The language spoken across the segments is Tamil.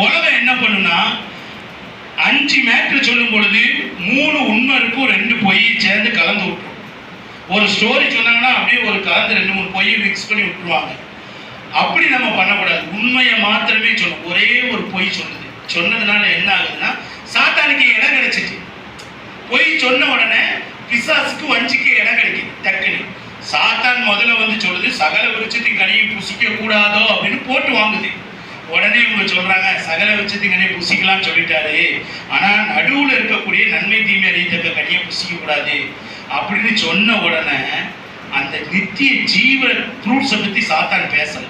உலகம் என்ன பண்ணுனா 5 மேட்டர் சொல்லும் பொழுது 3 உண்மை இருக்கும், 2 பொய் சேர்ந்து கலந்து விட்டுரும். ஒரு ஸ்டோரி சொன்னாங்கன்னா அப்படியே ஒரு கலந்து 2-3 பொய்யை மிக்ஸ் பண்ணி விட்டுருவாங்க. அப்படி நம்ம பண்ணக்கூடாது. உண்மையை மாத்திரமே சொல்லும். ஒரே ஒரு பொய் சொன்னதுனால என்ன ஆகுதுன்னா சாத்தானுக்கு இடம் கிடைச்சிச்சு. பொய் சொன்ன உடனே பிசாசுக்கு வஞ்சிக்கு இடம் கிடைக்குது. டக்குன்னு சாத்தான் முதல்ல வந்து சொல்லுது சகல விருட்சத்தின் கனியை புசிக்க கூடாதோ அப்படின்னு போட்டு வாங்குது. உடனே இவங்க சொல்றாங்க சகல விருட்சத்தின் கனியை புசிக்கலாம்னு சொல்லிட்டாரு, ஆனா நடுவுல இருக்கக்கூடிய நன்மை தீமை அறியத்தக்க கனியை புசிக்க கூடாது அப்படின்னு சொன்ன உடனே அந்த நித்திய ஜீவ ஃப்ரூட்ஸை பத்தி சாத்தான் பேசல.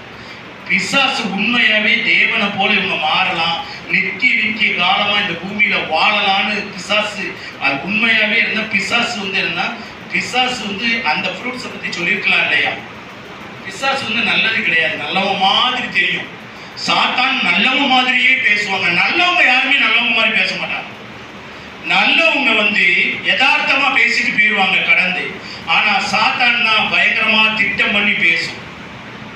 பிசாசு உண்மையாவே தேவனை போல இவங்க மாறலாம், நித்திய காலமா இந்த பூமியில வாழலான்னு பிசாசு அது உண்மையாவே இருந்தா பிசாசு வந்து என்ன, பிசாசு வந்து அந்த ஃப்ரூட்ஸை பத்தி சொல்லியிருக்கலாம் இல்லையா? பிசாசு வந்து நல்லது கிடையாது, நல்லவங்க மாதிரி தெரியும். சாத்தான் நல்லவங்க மாதிரியே பேசுவாங்க. நல்லவங்க யாருமே நல்லவங்க மாதிரி பேச மாட்டாங்க. நல்லவங்க வந்து யதார்த்தமா பேசிட்டு போயிடுவாங்க கடந்து. ஆனா சாத்தான் தான் பயங்கரமா திட்டம் பண்ணி பேசும்.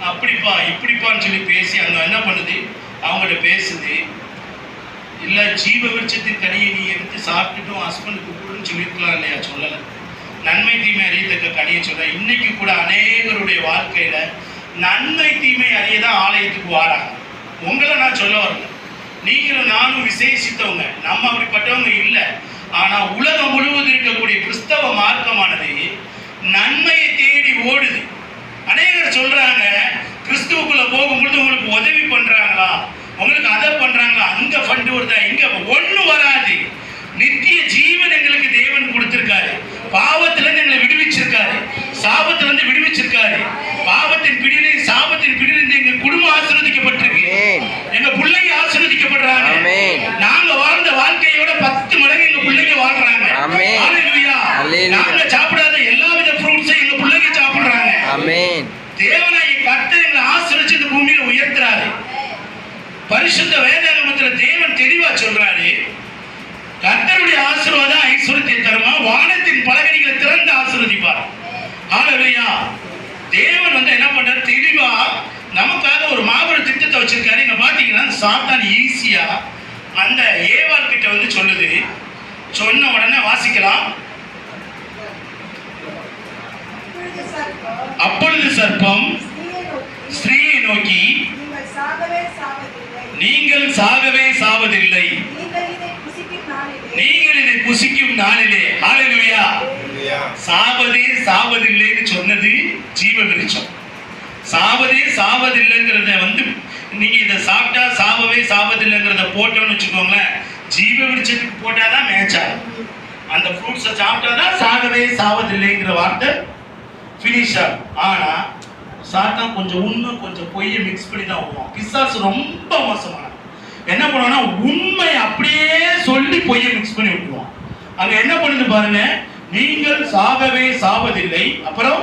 அப்படிப்பா இப்படிப்பான்னு சொல்லி பேசி அங்க என்ன பண்ணுது, அவங்கள்ட்ட பேசுது. இல்ல ஜீவ விருட்சத்தின் கனியை நீ எடுத்து சாப்பிட்டுட்டும் ஹஸ்பண்டுக்கு கூடுன்னு சொல்லியிருக்கலாம் இல்லையா? சொல்லலை. நன்மை தீமை அறியத்தக்க கனியை சொல்ல. இன்னைக்கு கூட அநேகருடைய வாழ்க்கையில நன்மை தீமை அறியதான் ஆலயத்துக்கு வாராங்க. உங்களை நான் சொல்ல வரல, நீங்களும் நானும் விசேஷித்தவங்க, நம்ம அப்படிப்பட்டவங்க இல்லை. ஆனா உலகம் முழுவதும் இருக்கக்கூடிய கிறிஸ்தவ மார்க்கமானது நன்மையை தேடி ஓடுது. அநேகர் சொல்றாங்க கிறிஸ்துவுக்குள்ள போகும்பொழுது உங்களுக்கு உதவி பண்றாங்களா, உங்களுக்கு அதை பண்றாங்களா, அங்க ஃபண்டு வருதா, இங்க ஒன்னும் வராது. நித்திய ஜீவன் எங்களுக்கு தேவன் கொடுத்திருக்காரு. பாவத்துல இருந்து எங்களை விடுவிச்சிருக்காரு, சாபத்துல இருந்து விடுவிச்சிருக்காரு. பாவத்தின் பிடியில சாபத்தின் பிடியில இருந்து எங்க குடும்பம் ஆசீர்வதிக்கப்பட்டிருக்கு, எங்க பிள்ளைங்க ஆசீர்வதிக்கப்படுறாங்க. நாங்க வாழ்ந்த வாழ்க்கையோட 10 மடங்கு எங்க பிள்ளைங்க வாழ்றாங்க. ஹல்லேலூயா. நாங்க சாப்பிடாத எல்லாவித ஃப்ரூட்ஸையும் எங்க பிள்ளைங்க சாப்பிடுறாங்க. தேவனாகிய கர்த்தர் எங்களை ஆசீர்வதிச்சு இந்த பூமியில உயர்த்துறாரு. பரிசுத்த வேதாகமத்தில் தேவன் தெளிவா சொல்றாரு, கர்த்தருடைய ஆசீர்வாதம் ஐஸ்வர்யத்தை தருமா, வானத்தின் பலகணிகளை திறந்து ஆசீர்வதிப்பார். ஹல்லேலூயா. தேவன் வந்து என்ன பண்றாரு தெளிவா நமக்காக ஒரு மாபெரும் திட்டத்தை வச்சிருக்காரு. இங்க பாத்தீங்கன்னா சாத்தான் ஈஸியா அந்த ஏவாள் கிட்ட வந்து சொல்லுது. சொன்ன உடனே வாசிக்கலாம். அப்பொழுது சர்ப்பம் ஸ்திரீயை நோக்கி நீங்கள் சாகவே சாவதில்லை, நீங்கள் இதை புசிக்கும் நாளிலே. ஹல்லேலூயா. சாவதே சாவதில்லைன்னு சொன்னது ஜீவ விருட்சம். சாவதே சாவதில்லைங்கிறத வந்து நீங்க இதை சாப்பிட்டா சாவவே சாவதில்லைங்கிறத போட்டோன்னு வச்சுக்கோங்களேன், ஜீவ விருட்சத்துக்கு போட்டாதான் மேட்ச் ஆகும். அந்த ஃப்ரூட்ஸை சாப்பிட்டாதான் சாகவே சாவதில்லைங்கிற வார்த்தை ஃபினிஷ் ஆகும். ஆனா சாத்தான் கொஞ்சம் உண்மை கொஞ்சம் பொய்யை மிக்ஸ் பண்ணி தான் வருவான். பிசாசு ரொம்ப மோசமான என்ன பண்ணுவான்னா உண்மை அப்படியே சொல்லி பொய்யை மிக்ஸ் பண்ணி விட்டுருவான். அங்க என்ன பண்ணுது பாருங்க, நீங்கள் சாகவே சாவதில்லை, அப்புறம்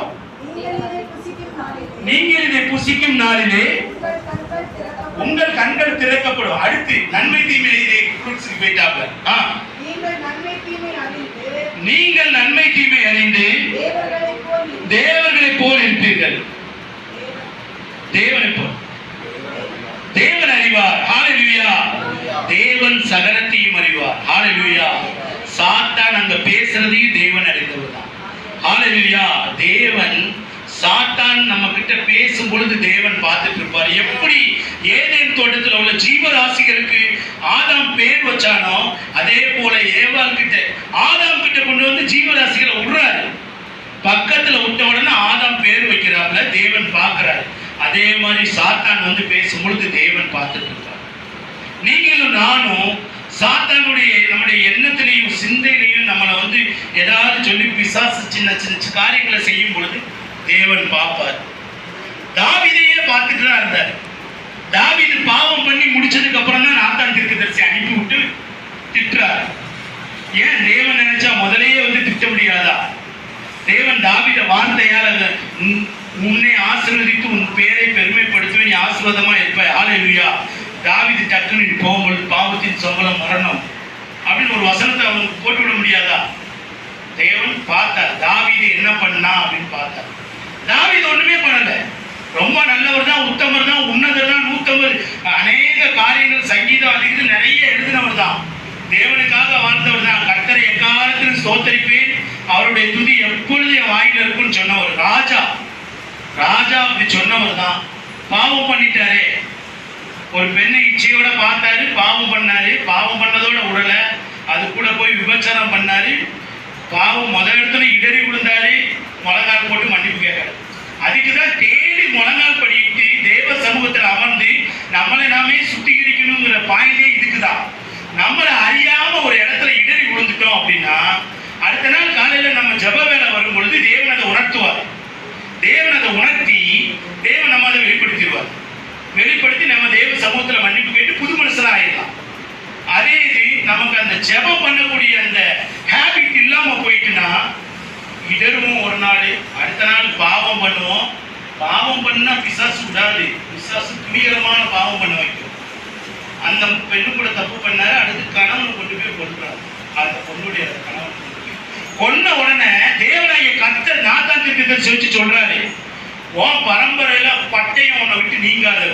நீங்கள் இதை புசிக்கும் நாளிலே உங்கள் கண்கள் திறக்கப்படும். அடுத்து நன்மை தீமை போயிட்டாங்க. நீங்கள் நன்மை தீமை அறிந்து தேவர்களை போல் இருப்பீர்கள். தேவனை போல் தேவன் அறிவார். ஹல்லேலூயா. தேவன் சகலத்தையும் அறிவார். ஹல்லேலூயா. சாத்தான் அங்க பேசுறதையும் தேவன் அறிந்தவர் தான். ஹல்லேலூயா. தேவன் சாத்தான் நம்ம கிட்ட பேசும் பொழுது தேவன் பார்த்துட்டு இருப்பார். எப்படி ஏதேன் தோட்டத்தில் உள்ள ஜீவராசிகளுக்கு ஆதாம் பேர் வச்சானோ அதே போல ஏவாள் கிட்ட ஆதாம் கிட்ட கொண்டு வந்து ஜீவராசிகளை விடுறாரு. பக்கத்துல விட்ட உடனே ஆதாம் பேர் வைக்கிறாப்ல தேவன் பார்க்கிறாரு. அதே மாதிரி சாத்தான் வந்து பேசும் பொழுது தேவன் பார்த்துட்டு இருக்கார். நீங்களும் நானும் சாத்தானுடைய நம்முடைய எண்ணத்திலையும் சிந்தையிலையும் நம்மளை வந்து ஏதாவது சொல்லி பிசாசு சின்ன சின்ன காரியங்களை செய்யும் பொழுது தேவன் பார்ப்பார். தாவீதையே பார்த்துட்டு தான் இருந்தார். தாவீது பாவம் பண்ணி முடிச்சதுக்கு அப்புறம் தான் நாத்தான் தீர்க்கதரிசி அனுப்பி விட்டு திட்டுறார். ஏன் தேவன் நினைச்சா முதலையே வந்து திட்ட முடியாதா? தேவன் தாவீத வார்த்தையால் உன்னை ஆசீர்வதித்து உன் பேரை பெருமைப்படுத்துவேன், நீ ஆசீர்வாதமா இருப்பாய். ஹல்லேலூயா. தாவீது டக்குன்னு போகும்பொழுது பாவத்தின் சம்பளம் மரணம் அப்படின்னு ஒரு வசனத்தை அவனுக்கு போட்டுவிட முடியாதா? தேவன் பார்த்தார் தாவீது என்ன பண்ணா அப்படின்னு பார்த்தார். தாவீது ஒண்ணுமே பண்ணல. ரொம்ப நல்லவர் தான், உத்தமர் தான், உன்னதர் தான், 150 அநேக காரியங்கள் சங்கீதம் அது இது நிறைய எழுதினவர் தான். தேவனுக்காக வாழ்ந்தவர் தான். கர்த்தரை எக்காலத்திலும் ஸ்தோத்தரிப்பேன், அவருடைய துதி எப்பொழுது என் வாயில இருக்குன்னு சொன்னவர். ராஜா அப்படி சொன்னவர் தான். பாவம் பண்ணிட்டாரே, ஒரு பெண்ணை இச்சையோட பார்த்தாரு, பாவம் பண்ணாரு, பாவம் பண்ணதோட உடலை அது கூட போய் விபச்சாரம் பண்ணாரு, பாவம் முதல் இடத்துல இடறி விழுந்தாரு, முழங்கால் போட்டு மன்னிப்பு கேட்காரு. அதுக்குதான் தேடி முழங்கால் படிட்டு தேவ சமூகத்தில் அமர்ந்து நம்மளை நாமே சுத்திகரிக்கணுங்கிற பாயிண்டே இதுக்குதான். நம்மளை அறியாம ஒரு இடத்துல இடறி விழுந்துட்டோம் அப்படின்னா அடுத்த நாள் காலையில நம்ம ஜப வேலை வரும் பொழுது தேவன் அதை உணர்த்துவார். தேவன் அதை உணர்த்தி தேவன் நம்ம அதை வெளிப்படுத்திடுவார். வெளிப்படுத்தி நம்ம தேவ சமூகத்துல மன்னிப்பு கேட்டு புது மனுஷனா ஆயிடலாம். அதே இது நமக்கு அந்த ஜெபம் பண்ணக்கூடிய அந்த ஹேபிட் இல்லாம போயிட்டுன்னா இடருவோம். ஒரு நாள் அடுத்த நாள் பாவம் பண்ணுவோம். பாவம் பண்ணா பிசாசு விடாது, பிசாசு துணிகரமான பாவம் பண்ண வைக்கும். அந்த பெண்ணு கூட தப்பு பண்ணாரு, அடுத்து கணவன் கொண்டு போய் கொள்றாரு. அந்த பொண்ணுடைய கணவன் கொன்ன உடனே தேவனாகிய கர்த்தர் நாத்தான் தீர்க்கதரிசி வச்சு சொல்றாரு, உன் பரம்பரையில பட்டயம் உன்னை விட்டு நீங்காது.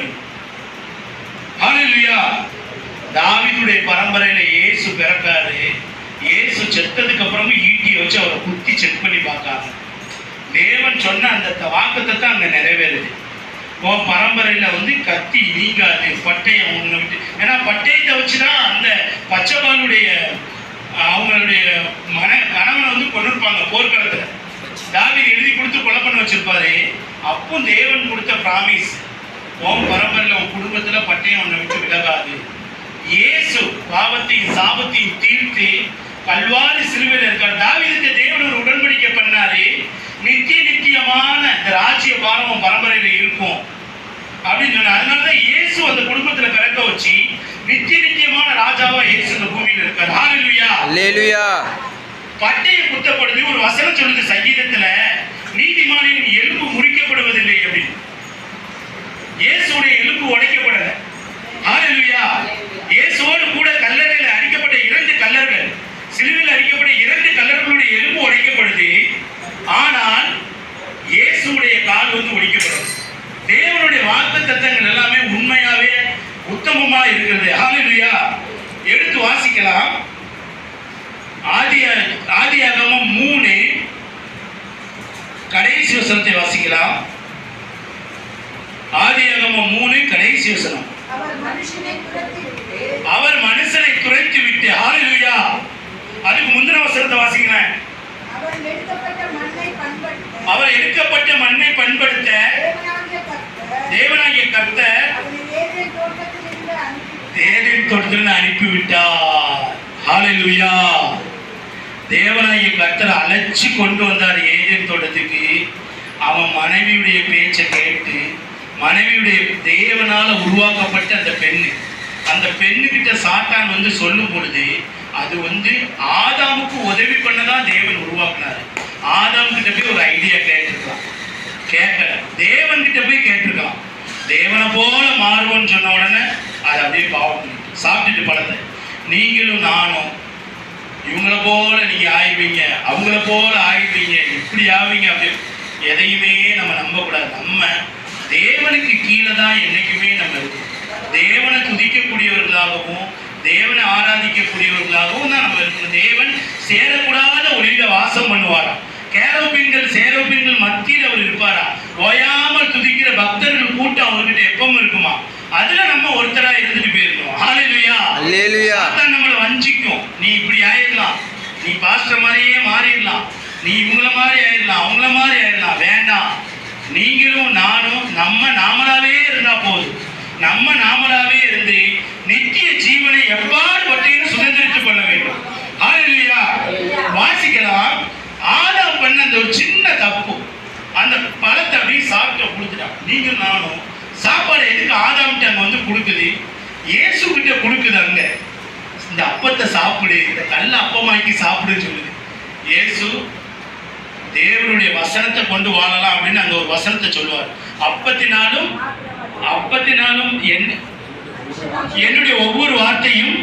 ஹல்லேலூயா. தாவீதுடைய பரம்பரையில இயேசு பிறக்காரு. இயேசு செத்ததுக்கு அப்புறமும் ஈட்டியை வச்சு அவரை குத்தி செக் பண்ணி பார்க்காங்க. தேவன் சொன்ன அந்த வாக்குத்தத்தை அங்க நிறைவேறுது. உன் பரம்பரையில கத்தி நீங்காது, பட்டயம் உன்னை விட்டு. ஏன்னா பட்டயத்தை வச்சுதான் அந்த பச்சைபாலுடைய அவங்களுடைய கணவனை கொண்டிருப்பாங்க போர்க்களத்துல. தாவீது எழுதி கொடுத்து கொலை பண்ண வச்சிருப்பாரு. அப்போ தேவன் கொடுத்த பிராமிஸ், உன் பரம்பரையில உன் குடும்பத்துல பட்டயம் உன்னை விட்டு விலகாது. இயேசு பாவத்தையும் சாபத்தையும் தீர்த்து கல்வாரி சிலுவையில் இருக்கார். தாவீதுக்கு தேவன் ஒரு உடன்படிக்கை பண்ணாரு, நித்தியமான இந்த ராஜ்ய பாரம் பரம்பரையில இருக்கும் அப்படின்னு சொன்ன. அதனாலதான் இயேசு அந்த குடும்பத்துல பிறக்க வச்சு நித்தியமான ராஜாவா இயேசு இந்த பூமியில இருக்கார். ஹல்லேலூயா, ஹல்லேலூயா. பட்டயம் குத்தப்படுது. ஒரு வசனம் சொல்லுது சங்கீதத்துல, நீதிமானின் எலும்பு முறிக்கப்படுவதில்லை அப்படின்னு. இயேசுடைய எலும்பு உடைக்கப்படல. ஹல்லேலூயா. இயேசுவோடு கூட கல்லறையில் அடிக்கப்பட்ட 2 கல்லர்கள், சிலுவையில் அடிக்கப்பட்ட 2 கல்லர்களுடைய எலும்பு உடைக்கப்படுது. ஆனால் இயேசுடைய கால் உடைக்கப்படுது. தேவனுடைய வாக்குத்தத்தங்கள் எல்லாமே உண்மையாவே உத்தமமா இருக்கிறது. ஹல்லேலூயா. எடுத்து வாசிக்கலாம். ஆதியாகமம் 3 கடைசி வசனத்தை வாசிக்கலாம். ஆதியாகமம் 3 கடைசி வசனம். அவர் மனுஷனை துரைத்து விட்டு. ஹல்லேலூயா. அதுக்கு முந்தின வசனத்தை வாசிக்கிறேன். அவர் எடுக்கப்பட்ட மண்ணை பண்படுத்த தேவனாகிய கர்த்தர் ஏதேன் தோட்டத்தில் அனுப்பிவிட்டார். ஹல்லேலூயா. தேவனாகிய கர்த்தர் அழைச்சி கொண்டு வந்தார் ஏதேன் தோட்டத்துக்கு. அவன் மனைவியுடைய பேச்சை கேட்டு, மனைவியுடைய தேவனால உருவாக்கப்பட்ட அந்த பெண்ணுகிட்ட சாத்தான் சொல்லும் பொழுது அது ஆதாமுக்கு உதவி பண்ணதான் தேவன் உருவாக்குனாரு. ஆதாம் கிட்ட போய் ஒரு ஐடியா கேட்டிருக்கலாம், கேட்கல. தேவன் கிட்ட போய் கேட்டிருக்கலாம். தேவனை போல மாறுவோன்னு சொன்ன உடனே அது அப்படியே பாவம் சாப்பிட்டுட்டு பழத்தை. நீங்களும் நானும் இவங்கள போல நீங்க ஆயிடுவீங்க, அவங்கள போல ஆயிடுவீங்க, இப்படி ஆவீங்க அப்படி எதையுமே நம்ம நம்பக்கூடாது. நம்ம தேவனுக்கு கீழே தான் என்னைக்குமே நம்ம இருக்கோம். தேவனை துதிக்கக்கூடியவர்களாகவும் தேவனை ஆராதிக்கக்கூடியவர்களாகவும் தான் நம்ம இருக்கணும். தேவன் சேரக்கூடாத ஒளியில வாசம் பண்ணுவாரா. சேரோபின்கள் மத்தியில் அவர் இருப்பாரா. ஓயாமல் துதிக்கிற பக்தர்கள் கூட்டம் அவர்கிட்ட எப்பவும் இருக்குமா. அதுல நம்ம ஒருத்தரா இருந்துட்டு போயிருக்கோம். ஹல்லேலூயா, ஹல்லேலூயா. சாத்தான் நம்மளை வஞ்சிக்கும். நீ இப்படி ஆயிடலாம், நீ பாஸ்டர் மாதிரியே மாறிடலாம், நீ இவங்கள மாதிரி ஆயிடலாம், அவங்கள மாதிரி ஆயிடலாம். வேண்டாம். நீங்களும் நானும் நாமளாவே இருந்தா போதும். நம்ம நாமளாவே இருந்து நித்திய ஜீவனை எவ்வாறு பற்றியும் சுதந்திரித்துக் கொள்ள வேண்டும். ஹல்லேலூயா. வாசிக்கலாம். ஆதாம் பண்ண அந்த ஒரு சின்ன தப்பு, அந்த பழத்தை அப்படியே சாப்பிட்டு கொடுத்துட்டான். நீங்களும் நானும் சாப்பாடு எதுக்கு ஆதாம்கிட்ட அங்க கொடுக்குது, இயேசு கிட்ட கொடுக்குது. அங்க இந்த அப்பத்தை சாப்பிடு, இந்த கல்ல அப்பமாக்கி சாப்பிடுன்னு சொல்லுது. இயேசு தேவனுடைய வசனத்தை கொண்டு வாழலாம் அப்படின்னு அங்க ஒரு வசனத்தை சொல்லுவார். அப்பத்தினாலும் என்னுடைய ஒவ்வொரு வார்த்தையும்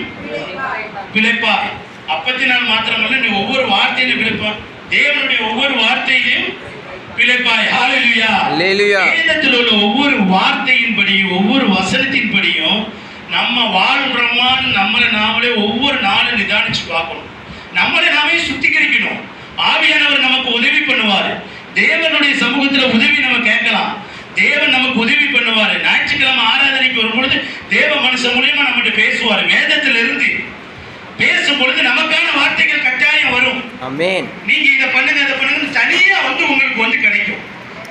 பிழைப்பார். அப்பத்தினால் மாத்திரமல்ல, நீ ஒவ்வொரு வார்த்தையிலும் பிழைப்பார். தேவனுடைய ஒவ்வொரு வார்த்தையிலும் பிழைப்பாய். ஹalleluya. அல்லேலூயா. வேதத்தில் உள்ள ஒவ்வொரு வார்த்தையின்படி ஒவ்வொரு வசனத்தின்படியும் நம்ம வாழ்றோமான்னு நம்மளை நாமளே ஒவ்வொரு நாளும் நிதானிச்சு பார்க்கணும். நம்மளை நாமே சுத்திகரிக்கணும். ஆவியானவர் நமக்கு உதவி பண்ணுவார். தேவனுடைய சமூகத்தில் உதவி நம்ம கேட்கலாம். தேவன் நமக்கு உதவி பண்ணுவார். ஞாயிற்றுக்கிழமை ஆராதனைக்கு வரும்பொழுது தேவ மனுஷன் மூலியமா நம்மகிட்ட பேசுவார். வேதத்திலிருந்து பேசும் பொழுது நமக்கான வார்த்தைகள் கட்டாயம் வரும். ஆமென். நீங்க இதை பண்ணுங்க அதை பண்ணுங்க தனியா உங்களுக்கு கிடைக்கும்.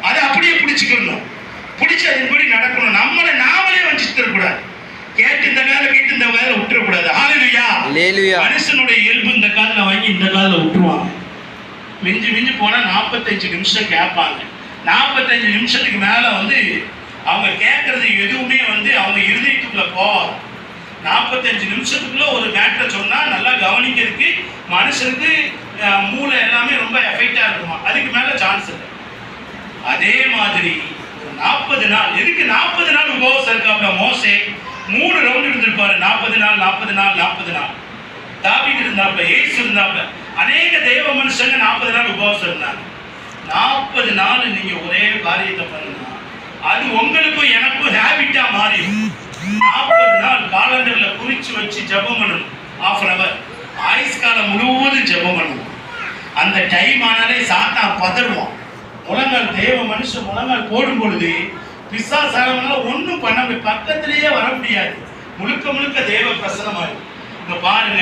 அதை அப்படியே பிடிச்சுக்கணும். பிடிச்சி அதன்படி நடக்கணும். நம்மளை நாமளே வஞ்சிச்சிடக்கூடாது. கேட்டு இந்த கால கேட்டு இந்த கால விட்டுறக்கூடாது. ஹalleluya. அல்லேலூயா. மனுஷனுடைய இயல்பு இந்த காலில் வாங்கி இந்த காலில் விட்டுருவாங்க. மிஞ்சி மிஞ்சி போனா 45 நிமிஷம் கேட்பாங்க. 45 நிமிஷத்துக்கு மேல அவங்க கேட்கறது எதுவுமே அவங்க இருதயத்துக்குள்ள போவாங்க. 45 நிமிஷத்துக்குள்ள ஒரு மேட்டரை சொன்னா நல்லா கவனிக்கிறதுக்கு மனுஷனுக்கு மூளை எல்லாமே ரொம்ப எஃபெக்டா இருக்குமா. அதுக்கு மேல சான்ஸ் இல்லை. அதே மாதிரி 40 நாள் எதுக்கு 40 நாள் உபவாசம் இருக்காப்ல மோசே 3 ரவுண்ட் இருந்திருப்பாரு. 40 நாள் 40 நாள் 40 நாள். தாவீது இருந்தாப்ல, இயேசு இருந்தாப்ல, அநேக தேவ மனுஷங்க 40 நாள் உபவாசம் இருந்தாங்க. 40 நாள் நீங்க ஒரே காரியத்தை பண்ணுங்க, அது உங்களுக்கும் எனக்கும் ஹேபிட்டா மாறிடும். 40 நாள் காலண்டர்ல குறிச்சு வச்சு ஜெபம் பண்ணணும். 1/2 hour ஆயுஸ் காலம் முழுவதும் ஜெபம் பண்ணணும். அந்த டைம் ஆனாலே சாத்தான் பதறுவான். முழங்கால் தேவ மனுஷன் முழங்கால் போடும் பொழுது பிசாசாரங்களால ஒன்றும் பண்ண முடியாது. பக்கத்திலேயே வர முடியாது. முழுக்க முழுக்க தேவ பிரசனமாகும். இங்க பாருங்க,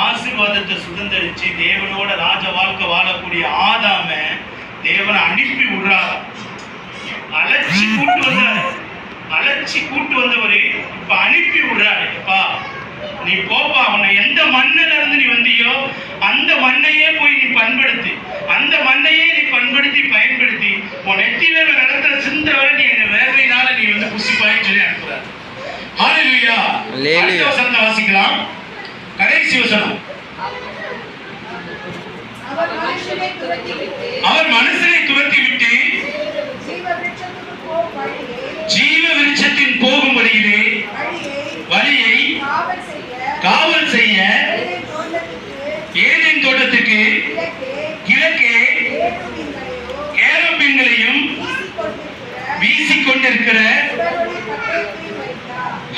ஆசீர்வாதத்தை சுதந்திரிச்சு தேவனோட ராஜ வாழ்க்கை வாழக்கூடிய ஆதாம தேவனை அனுப்பி விடுறாரு. அழைச்சி கூட்டு வந்தவரு இப்ப அனுப்பி விடுறாரு. எப்பா நீ போப்பா, உன்னை எந்த மண்ணில இருந்து நீ வந்தியோ அந்த மண்ணையே போய் நீ பண்படுத்தி, அந்த மண்ணையே நீ பண்படுத்தி பயன்படுத்தி உன் நெத்தி வேற நடத்துற சிந்த வரை நீ என்ன வேர்வையினால நீ புசிப்பாயின்னு சொல்லி அனுப்புறாரு. ஹalleluya. அடுத்த வசனத்தை வாசிக்கலாம். கடைசி வசனம். அவர் மனுஷனை துரத்திவிட்டு ஜீவ விருட்சத்தின் போகும் வழியிலே வழியை காவல் செய்ய ஏதேன் தோட்டத்துக்கு கிழக்கே கேருபீன்களையும் வீசிக்கொண்டிருக்கிற.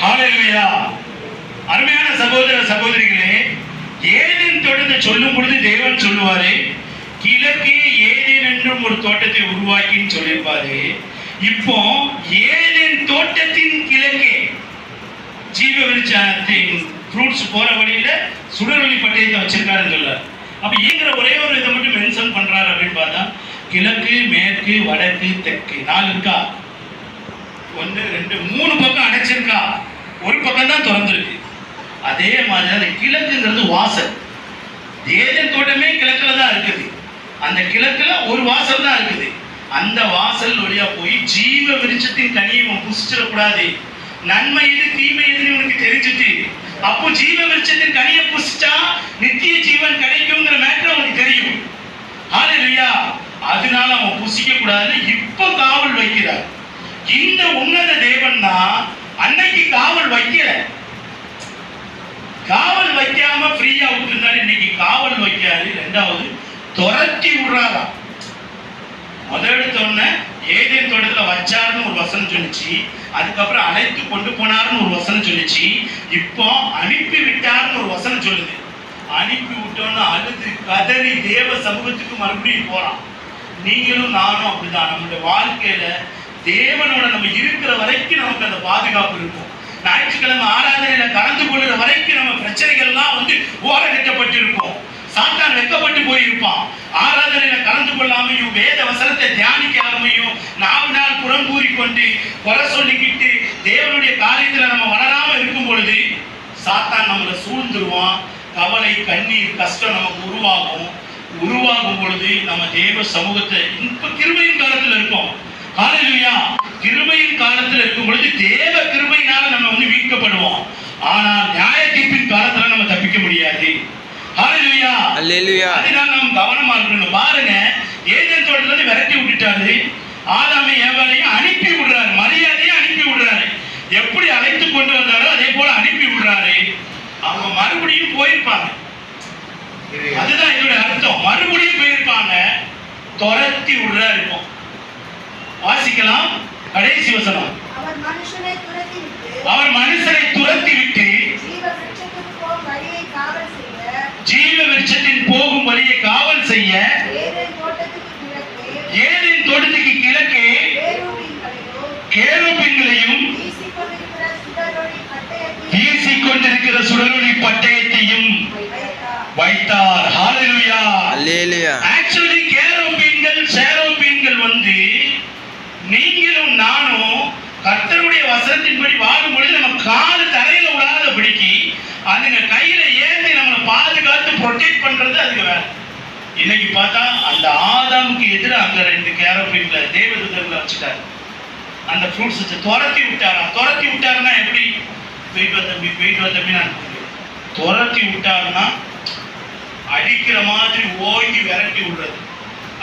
ஹalleluya. அருமையான சகோதர சகோதரிகளே, ஏதேன் தோட்டத்தை சொல்லும் பொழுது தேவன் சொல்லுவாரு, கிழக்கே ஏதேன் என்றும் ஒரு தோட்டத்தை உருவாக்கின்னு சொல்லியிருப்பாரு. இப்போ ஏதேன் தோட்டத்தின் கிழக்கே ஜீவ விருட்சத்தின் ஃப்ரூட்ஸ் போற வழியில சுடரொளி பட்டயத்தை வச்சிருக்காருன்னு சொல்ல. அப்ப இயங்குற ஒரே ஒரு இதை மட்டும் மென்ஷன் பண்றாரு அப்படின்னு பார்த்தா, கிழக்கு மேற்கு வடக்கு தெற்கு 4 இருக்கா? 1 2 3 பக்கம் அடைச்சிருக்கா, ஒரு பக்கம் தான் திறந்துருக்கு. அதே மாதிரி அந்த கிழக்குங்கிறது வாசல். ஏதேன் தோட்டமே கிழக்குல தான் இருக்குது. அந்த கிழக்குல ஒரு வாசல் தான் இருக்குது. அந்த வாசல் வழியா போய் ஜீவ விருட்சத்தின் கனியை புசிச்சிடக்கூடாது. நன்மை எது தீமை எதுன்னு உனக்கு தெரிஞ்சுட்டு, அப்போ ஜீவ விருட்சத்தின் கனியை புசிச்சா நித்திய ஜீவன் கிடைக்குங்கிற மேட்டர் அவனுக்கு தெரியும். ஹalleluya. அதனால அவன் புசிக்க கூடாதுன்னு இப்ப காவல் வைக்கிறார். இந்த உன்னத தேவன் தான் அன்னைக்கு காவல் வைக்கல. காவல் வைக்காம ஃப்ரீயா விட்டுருந்தாரு. இன்னைக்கு காவல் வைக்காது. 2வது துரத்தி விடுறாரா. எடுத்தோன்ன ஏதேன் தோட்டத்துல வச்சாருன்னு ஒரு வசனம் சொல்லிச்சு. அதுக்கப்புறம் அழைத்து கொண்டு போனாருன்னு ஒரு வசனம் சொல்லிச்சு. இப்போ அனுப்பி விட்டாருன்னு ஒரு வசனம் சொல்லுது. அனுப்பி விட்டோன்னு அழுது கதறி தேவ சமூகத்துக்கு மறுபடியும் போறான். நீங்களும் நானும் அப்படிதான். நம்மளுடைய வாழ்க்கையில தேவனோட நம்ம இருக்கிற வரைக்கும் நமக்கு அந்த பாதுகாப்பு இருக்கும். ஞாயிற்றுக்கிழமை ஆராதனையில கலந்து கொள்ளுற வரைக்கும் நம்ம பிரச்சனைகள்லாம் ஓர கட்டப்பட்டு இருப்போம். சாத்தான் வெட்கப்பட்டு போயிருப்பான். ஆராதனையில கலந்து கொள்ளாமையும் வேத வசனத்தை தியானிக்காமையும் 4 நாள் புறம் கூறிக்கொண்டு குறை சொல்லிக்கிட்டு தேவனுடைய காரியத்துல நம்ம வளராம இருக்கும் பொழுது சாத்தான் நம்மளை சூழ்ந்துருவான். கவலை கண்ணீர் கஷ்டம் நமக்கு உருவாகும் பொழுது நம்ம தேவ சமூகத்தை இப்ப கிருபையின் காலத்துல இருக்கோம். ஹalleluya. கிருபையின் காலத்துல இருக்கும் பொழுது தேவ கிருபையினால நம்ம மீட்கப்படுவோம். ஆனால் நியாய தீர்ப்பின் காலத்துல நம்ம தப்பிக்க முடியாது. ஹalleluya. அல்லேலூயா. அதனால நம்ம கவனமா இருக்கணும். பாருங்க, ஏதேன் தோட்டத்துல இருந்து விரட்டி விட்டுட்டாரு. ஆதாமை ஏவாளையும் அனுப்பி விடுறாரு. மரியாதையும் அனுப்பி விடுறாரு. எப்படி அழைத்து கொண்டு வந்தாரோ அதே போல அனுப்பி விடுறாரு. அவங்க மறுபடியும் போயிருப்பாங்க. அதுதான் இதோட அர்த்தம். மறுபடியும் போயிருப்பாங்க. துரத்தி விடுறாரு. இருக்கும் வாசிக்கலாம். கடைசி வசனம். அவர் மனுஷனை துரத்தி விட்டு ஜீவ விருட்சத்தின் போகும் வழியை காவல் செய்ய ஏதேன் தோட்டத்துக்கு கிழக்கே கேருபீன்களையும் வீசிக்கொண்டிருக்கிற சுடரொளி பட்டயத்தையும் வைத்தார். ஹalleluya. அல்லேலூயா. ஆக்சுவலி கேருபீன்கள் சேரோபீன்கள் வந்து நீங்களும் நானும் கர்த்தருடைய வசனத்தின்படி வாழும் பொழுது நம்ம கால் தரையில விடாதபடிக்கு அதுங்க கையில ஏந்தி நம்மளை பாதுகாத்து ப்ரொடெக்ட் பண்றது அதுக்கு வேலை. இன்னைக்கு பார்த்தா அந்த ஆதாமுக்கு எதிராக அங்க 2 கேரோபீன்ல தேவதூதர்களை வச்சுட்டாரு. அந்த ஃப்ரூட்ஸ் துரத்தி விட்டாருன்னா எப்படி? போயிட்டு வந்தப்பி நான் துரத்தி விட்டாருன்னா அடிக்கிற மாதிரி ஓங்கி விரட்டி விடுறது.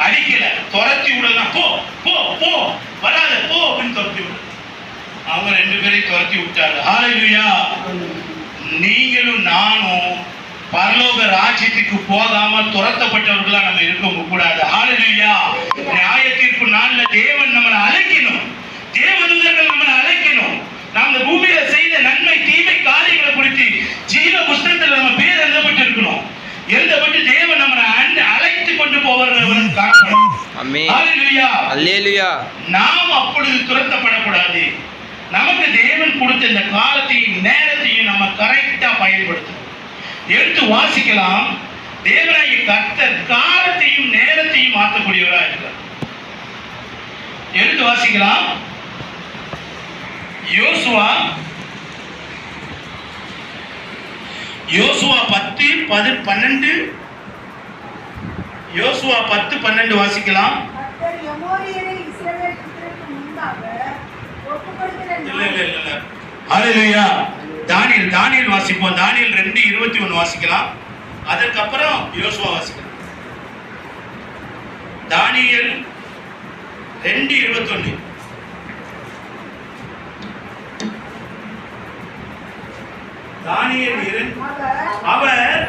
அடிக்கல, துரத்தி விடலாம். போ போ போ வராத போ அப்படின்னு துரத்தி விடுறது. அவங்க 2 பேரையும் துரத்தி விட்டாரு. ஹalleluya. நீங்களும் நானும் பரலோக ராஜ்யத்துக்கு போகாம துரத்தப்பட்டவர்களா நம்ம இருக்க கூடாது. ஹalleluya. நியாய தீர்ப்பு நாள்ல தேவன் நம்மளை அழைக்கணும், தேவதூதர்கள் நம்மளை அழைக்கணும். நாம் இந்த பூமியில செய்த நன்மை தீமை காரியங்களை குறித்து ஜீவ புஸ்தகத்தில் நம்ம பேர் எழுதப்பட்டு இருக்கணும். எழுதப்பட்டு தேவன் நம்மளை அழைத்து கொண்டு போவர்கள் காணப்படும். ஆமென். ஹalleluya. அல்லேலூயா. நாம் அப்பொழுது துரத்தப்படக்கூடாது. நமக்கு தேவன் கொடுத்த இந்த காலத்தையும் நேரத்தையும் நம்ம கரெக்டா பயன்படுத்தணும். எடுத்து வாசிக்கலாம். தேவனாகிய கர்த்தர் காலத்தையும் நேரத்தையும் மாற்றக்கூடியவராக இருக்கிறார். எடுத்து வாசிக்கலாம். யோசுவா 10:12 யோசுவா 10:12 வாசிக்கலாம். இல்ல ஹalleluya. தானியேல் வாசிப்போம். தானியேல் 2:21 வாசிக்கலாம். அதற்கப்புறம் யோசுவா வாசிக்கலாம். தானியேல் 2:21. தானியேல் அவர்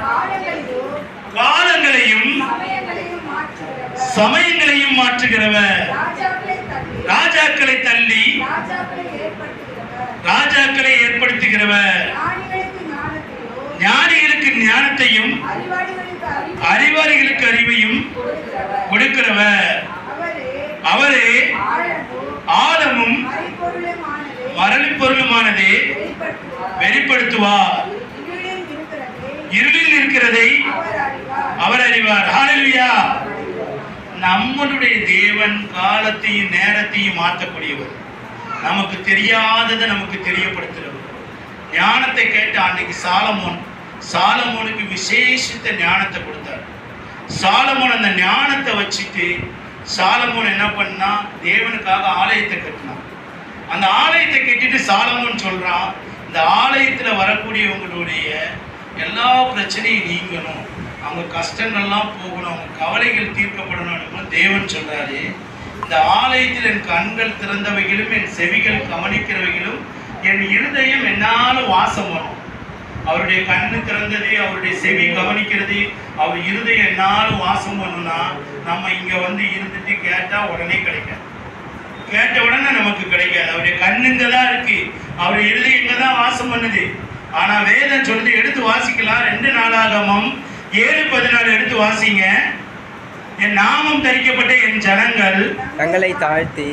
காலங்களையும் சமயங்களையும் மாற்றுகிறவர், ராஜாக்களை தள்ளி ராஜாக்களை ஏற்படுத்துகிறவர், ஞானிகளுக்கு ஞானத்தையும் அறிவாளிகளுக்கு அறிவையும் கொடுக்கிறவர். அவரே ஆழமும் மரளிப்பொருளுமானதை வெளிப்படுத்துவார். இருளில் இருக்கிறதை அவர் அறிவார். ஹalleluya. நம்மளுடைய தேவன் காலத்தையும் நேரத்தையும் மாற்றக்கூடியவர். நமக்கு தெரியாததை நமக்கு தெரியப்படுத்துகிறவர். ஞானத்தை கேட்ட அன்னைக்கு சாலமோனுக்கு விசேஷித்த ஞானத்தை கொடுத்தார். சாலமோன் அந்த ஞானத்தை வச்சுட்டு சாலமோன் என்ன பண்ணா, தேவனுக்காக ஆலயத்தை கட்டினான். அந்த ஆலயத்தை கட்டிட்டு சாலமோன் சொல்றான், இந்த ஆலயத்துல வரக்கூடியவங்களுடைய எல்லா பிரச்சனையும் நீங்கணும், அவங்க கஷ்டங்கள்லாம் போகணும், அவங்க கவலைகள் தீர்க்கப்படணும். தேவன் சொல்றாரு, இந்த ஆலயத்தில் என் கண்கள் திறந்தவைகளும் என் செவிகள் கவனிக்கிறவைகளும் என் இருதயம் என்னாலும் வாசம் வரும். அவருடைய கண்ணு திறந்தது, அவருடைய செவி கவனிக்கிறது, அவர் இருதயம் என்னாலும் வாசம் பண்ணணும்னா நம்ம இங்க வந்து இருந்துட்டு கேட்டா உடனே கிடைக்காது. கேட்ட உடனே நமக்கு கிடைக்காது. அவருடைய கண்ணுங்க தான் இருக்கு, அவருடைய இருதயம் இங்க தான் வாசம் பண்ணுது. ஆனா வேதம் சொல்லுது, எடுத்து வாசிக்கலாம். 2 நாளாகமம் 7:14 எடுத்து வாசிங்க. என் நாமம் தரிக்கப்பட்ட என் ஜனங்கள் தங்களை தாழ்த்தி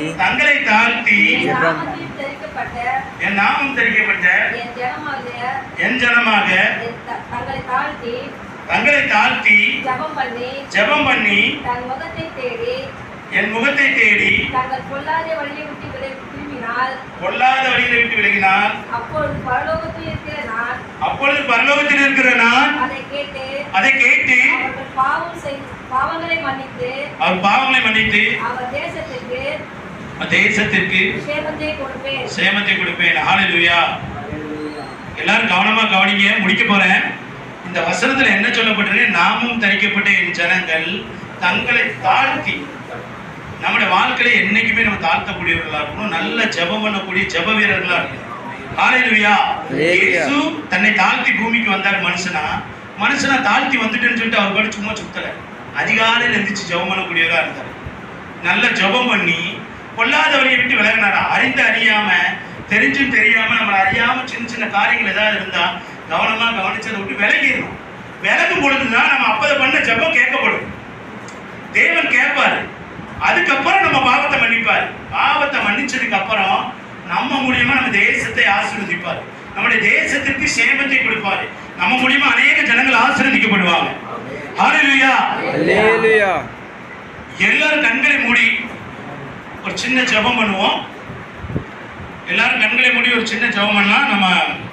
என் நாமம் தரிக்கப்பட்ட என் ஜனமாக தங்களை தாழ்த்தி ஜெபம் பண்ணி என் முகத்தை தேடி பொல்லாத வழியை விட்டு விலகினால் அப்பொழுது பரலோகத்தில் இருக்கிற நான் அதை கேட்டு அவர் பாவங்களை மன்னித்து அவர் தேசத்திற்கு சேமத்தை கொடுப்பேன். ஹalleluya. எல்லாரும் கவனமா கவனிங்க, முடிக்க போறேன். இந்த வசனத்துல என்ன சொல்லப்பட்டிருக்கு? நாமும் தரிக்கப்பட்ட என் ஜனங்கள் தங்களை தாழ்த்தி, நம்முடைய வாழ்க்கையில என்னைக்குமே நம்ம தாழ்த்தக்கூடியவர்களா இருக்கணும், நல்ல ஜெபம் பண்ணக்கூடிய ஜெப வீரர்களா இருக்கணும். ஹalleluya. இயேசு தன்னை தாழ்த்தி பூமிக்கு வந்தார். மனுஷனா தாழ்த்தி வந்துட்டேன்னு சொல்லிட்டு அவர் கூட சும்மா சுத்தல, அதிகாலையில் எந்திரிச்சு ஜெபம் பண்ணக்கூடியவரா இருந்தார். நல்ல ஜெபம் பண்ணி பொல்லாத வழியை விட்டு விலகினாரா. அறிந்து அறியாம, தெரிஞ்சும் தெரியாம, நம்மளை அறியாம சின்ன சின்ன காரியங்கள் ஏதாவது இருந்தா கவனமா கவனிச்சு அதை விட்டு விலகிடணும். விலகும் பொழுதுதான் நம்ம அப்பதை பண்ண ஜெபம் கேட்கப்படும். தேவன் கேட்பாரு. அதுக்கப்புறம் நம்ம பாவத்தை மன்னிப்பாரு. பாவத்தை மன்னிச்சதுக்கு அப்புறம் நம்ம மூலியமா நம்ம தேசத்தை ஆசீர்வதிப்பாரு. நம்முடைய தேசத்திற்கு சேமத்தை கொடுப்பாரு. நம்ம மூலியமா அநேக ஜனங்கள் ஆசீர்வதிக்கப்படுவாங்க. ஹல்லேலூயா. ஹல்லேலூயா. எல்லாரும் கண்களை மூடி ஒரு சின்ன ஜெபம் பண்ணுவோம். எல்லாரும் கண்களை மூடி ஒரு சின்ன ஜெபம் பண்ணலாம். நம்ம